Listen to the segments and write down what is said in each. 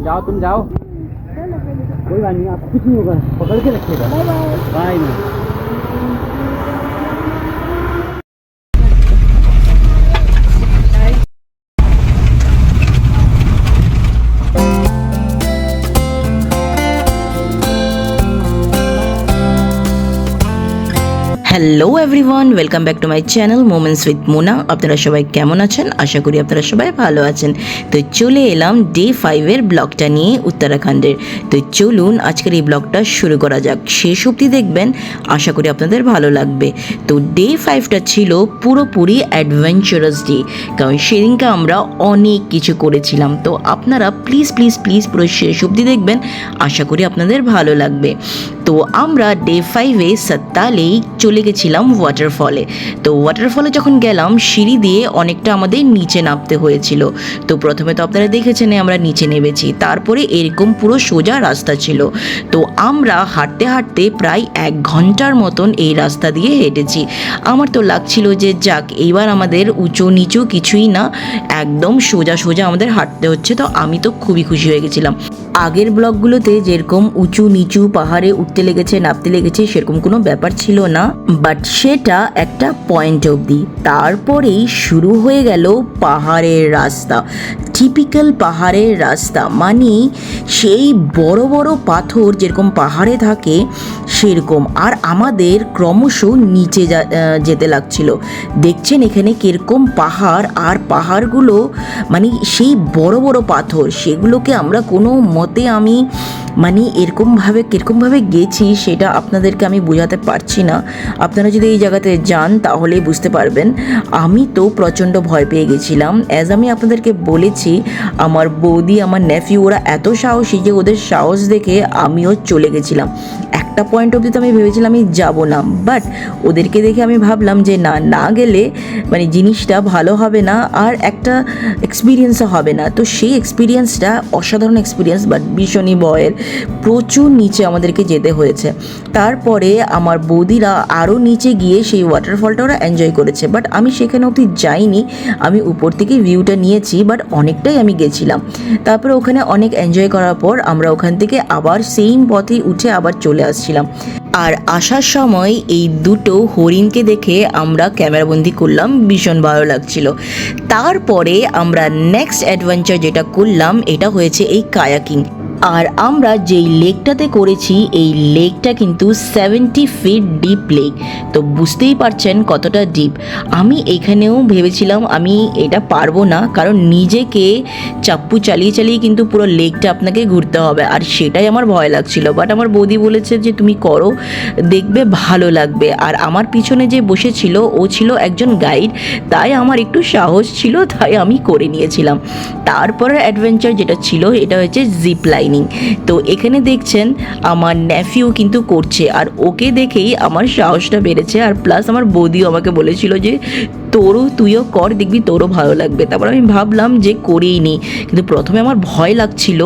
जाओ तुम जाओ, कोई बात नहीं, आपको कुछ नहीं होगा, पकड़ के रखिएगा। Bye bye. Hello everyone, welcome back to my channel moments with Mona. আপনারা সবাই কেমন আছেন? আশা করি আপনারা সবাই ভালো আছেন। তো চলে এলাম ডে 5-এর ব্লগটা নিয়ে উত্তরাখণ্ডের। তো চলুন আজকের এই ব্লগটা শুরু করা যাক, শেষ অবধি দেখবেন, আশা করি আপনাদের ভালো লাগবে। তো ডে 5টা ছিল পুরোপুরি অ্যাডভেঞ্চারাস ডে, কারণ সেদিনকে আমরা অনেক কিছু করেছিলাম। তো আপনারা প্লিজ প্লিজ প্লিজ পুরো শেষ অবধি দেখবেন, আশা করি আপনাদের ভালো লাগবে। তো আমরা ডে 5-এ সত্তালেই চলে গেছিলাম ওয়াটারফলে। তো ওয়াটারফলে যখন গেলাম, সিঁড়ি দিয়ে অনেকটা আমাদের নিচে নামতে হয়েছিল। তো প্রথমে তো আপনারা দেখেছেন আমরা নিচে নেমেছি, তারপরে এরকম পুরো সোজা রাস্তা ছিল। তো আমরা হাঁটতে হাঁটতে প্রায় 1 ঘন্টার মতন এই রাস্তা দিয়ে হেঁটেছি। আমার তো লাগছিল যে যাক, এইবার আমাদের উঁচু নিচু কিছুই না, একদম সোজা সোজা আমাদের হাঁটতে হচ্ছে। তো আমি তো খুবই খুশি হয়ে গেছিলাম। আগের ব্লগগুলোতে যেরকম উঁচু নিচু পাহাড়ে উঠতে লেগেছে নামতে লেগেছে সেরকম কোনো ব্যাপার ছিল না, বাট সেটা একটা পয়েন্ট অবধি। তারপরেই শুরু হয়ে গেল পাহাড়ের রাস্তা, টিপিক্যাল পাহাড়ের রাস্তা, মানে সেই বড় বড় পাথর যেরকম পাহাড়ে থাকে সেরকম। আর আমাদের ক্রমশ নিচে যেতে লাগছিল। দেখছেন এখানে কিরকম পাহাড়, আর পাহাড়গুলো মানে সেই বড় বড় পাথর, সেগুলোকে আমরা কোনো মতে আমি মানে কীরকমভাবে গেছি সেটা আপনাদেরকে আমি বোঝাতে পারছি না। আপনারা যদি এই জায়গাতে যান তাহলেই বুঝতে পারবেন। আমি তো প্রচণ্ড ভয় পেয়ে গেছিলাম। অ্যাজ আমি আপনাদেরকে বলেছি, আমার বৌদি আমার নেফিউ ওরা এত সাহসী যে ওদের সাহস দেখে আমিও চলে গেছিলাম। একটা পয়েন্ট অবধি তো আমি ভেবেছিলাম আমি যাব না, বাট ওদেরকে দেখে আমি ভাবলাম যে না গেলে মানে জিনিসটা ভালো হবে না, আর একটা এক্সপিরিয়েন্সও হবে না। তো সেই এক্সপিরিয়েন্সটা অসাধারণ এক্সপিরিয়েন্স, বাট ভীষণই ভয়ের। প্রচুর নিচে আমাদেরকে যেতে হয়েছে। তারপরে আমার বৌদিরা আরও নিচে গিয়ে সেই ওয়াটারফলটা ওরা এনজয় করেছে, বাট আমি সেখানে অবধি যাইনি। আমি উপর থেকে ভিউটা নিয়েছি, বাট অনেকটাই আমি গেছিলাম। তারপরে ওখানে অনেক এনজয় করার পর আমরা ওখান থেকে আবার সেম পথে উঠে আবার চলে আসছিলাম। আর আসার সময় এই দুটো হরিণকে দেখে আমরা ক্যামেরাবন্দি করলাম, ভীষণ ভালো লাগছিল। তারপরে আমরা নেক্সট অ্যাডভেঞ্চার যেটা করলাম এটা হয়েছে এই কায়াকিং। আর আমরা যেই লেকটাতে করেছি এই লেকটা কিন্তু 70 ফিট ডিপ লেক। তো বুঝতেই পারছেন কতটা ডিপ। আমি এখানেও ভেবেছিলাম আমি এটা পারবো না, কারণ নিজেকে চাপ্পু চালিয়ে চালিয়ে কিন্তু পুরো লেকটা আপনাকে ঘুরতে হবে, আর সেটাই আমার ভয় লাগছিল। বাট আমার বৌদি বলেছে যে তুমি করো, দেখবে ভালো লাগবে। আর আমার পিছনে যে বসেছিল ও ছিল একজন গাইড, তাই আমার একটু সাহস ছিল, তাই আমি করে নিয়েছিলাম। তারপরের অ্যাডভেঞ্চার যেটা ছিল এটা হচ্ছে জিপ লাইনিং। তো এখানে দেখছেন আমার নেফিউ কিন্তু করছে, আর ওকে দেখেই আমার সাহসটা বেড়েছে। আর প্লাস আমার বৌদিও আমাকে বলেছিল যে তুইও কর, দেখবি তোরও ভালো লাগবে। তারপর আমি ভাবলাম যে করেই নিই, কিন্তু প্রথমে আমার ভয় লাগছিল,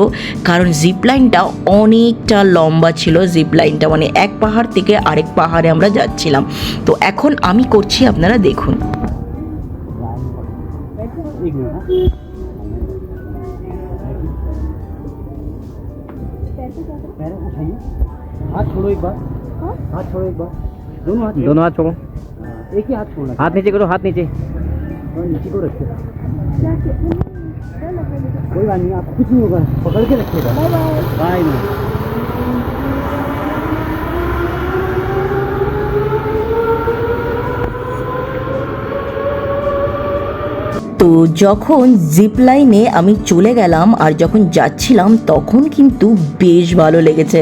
কারণ জিপ লাইনটা অনেকটা লম্বা ছিল। জিপ লাইনটা মানে এক পাহাড় থেকে আরেক পাহাড়ে আমরা যাচ্ছিলাম। তো এখন আমি করছি, আপনারা দেখুন। हाथ छोड़ो एक बार, हाथ छोड़ो एक बार, दोनों हाथ छोड़ो। एक ही हाथ छोड़ना, हाथ नीचे करो, हाथ नीचे, नीचे को रखिए। कोई बात नहीं, आपको कुछ नहीं होगा, पकड़ के रखिएगा। Bye bye. তো যখন জিপ লাইনে আমি চলে গেলাম আর যখন যাচ্ছিলাম তখন কিন্তু বেশ ভালো লেগেছে।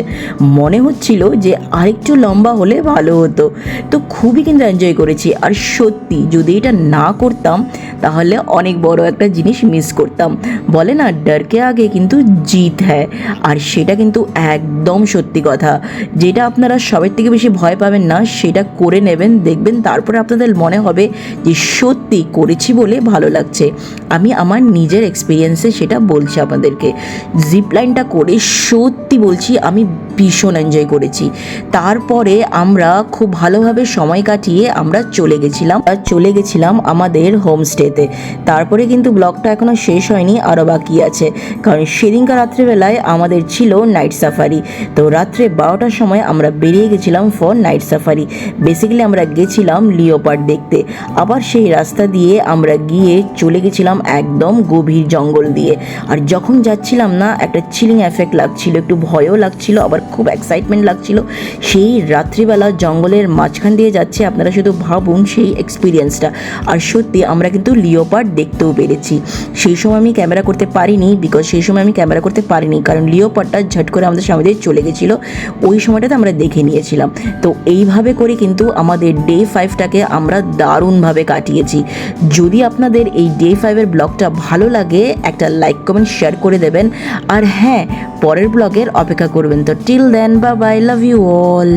মনে হচ্ছিল যে আরেকটু লম্বা হলে ভালো হতো। তো খুবই কিন্তু এনজয় করেছি। আর সত্যি যদি এটা না করতাম তাহলে অনেক বড় একটা জিনিস মিস করতাম। বলে না, ডরকে আগে কিন্তু জিত হ্যায়, আর সেটা কিন্তু একদম সত্যি কথা। যেটা আপনারা সবার থেকে বেশি ভয় পাবেন না সেটা করে নেবেন, দেখবেন তারপরে আপনাদের মনে হবে যে সত্যি করেছি বলে ভালো লাগছে। লাগছে। আমি আমার নিজের এক্সপিরিয়েন্সে সেটা বলছি আপনাদেরকে। জিপ লাইনটা করে সত্যি বলছি আমি ভীষণ এনজয় করেছি। তারপরে আমরা খুব ভালোভাবে সময় কাটিয়ে আমরা চলে গেছিলাম আমাদের হোমস্টেতে। তারপরে কিন্তু ব্লগটা এখনও শেষ হয়নি, আরও বাকি আছে, কারণ সেদিনকার রাত্রিবেলায় আমাদের ছিল নাইট সাফারি। তো রাত্রে 12টার সময় আমরা বেরিয়ে গেছিলাম ফর নাইট সাফারি। বেসিক্যালি আমরা গেছিলাম লিওপার্ড দেখতে। আবার সেই রাস্তা দিয়ে আমরা গিয়ে চলে গেছিলাম একদম গভীর জঙ্গল দিয়ে। আর যখন যাচ্ছিলাম না, একটা চিলিং এফেক্ট লাগছিল, একটু ভয়ও লাগছিল, আবার খুব এক্সাইটমেন্ট লাগছিল। সেই রাত্রিবেলা জঙ্গলের মাঝখান দিয়ে যাচ্ছে, আপনারা শুধু ভাবুন সেই এক্সপিরিয়েন্সটা। আর সত্যি আমরা কিন্তু লিওপার্ড দেখতেও পেরেছি। সেই সময় আমি ক্যামেরা করতে পারিনি, কারণ লিওপার্ডটা ঝট করে আমাদের সামনে দিয়ে চলে গেছিলো। ওই সময়টাতে আমরা দেখে নিয়েছিলাম। তো এইভাবে করে কিন্তু আমাদের ডে 5টাকে আমরা দারুণভাবে কাটিয়েছি। যদি আপনাদের এই ডে 5-এর ব্লগটা ভালো লাগে, একটা লাইক কমেন্ট শেয়ার করে দেবেন। আর হ্যাঁ, পরের ব্লগের অপেক্ষা করবেন। তো till then, bye bye, love you all.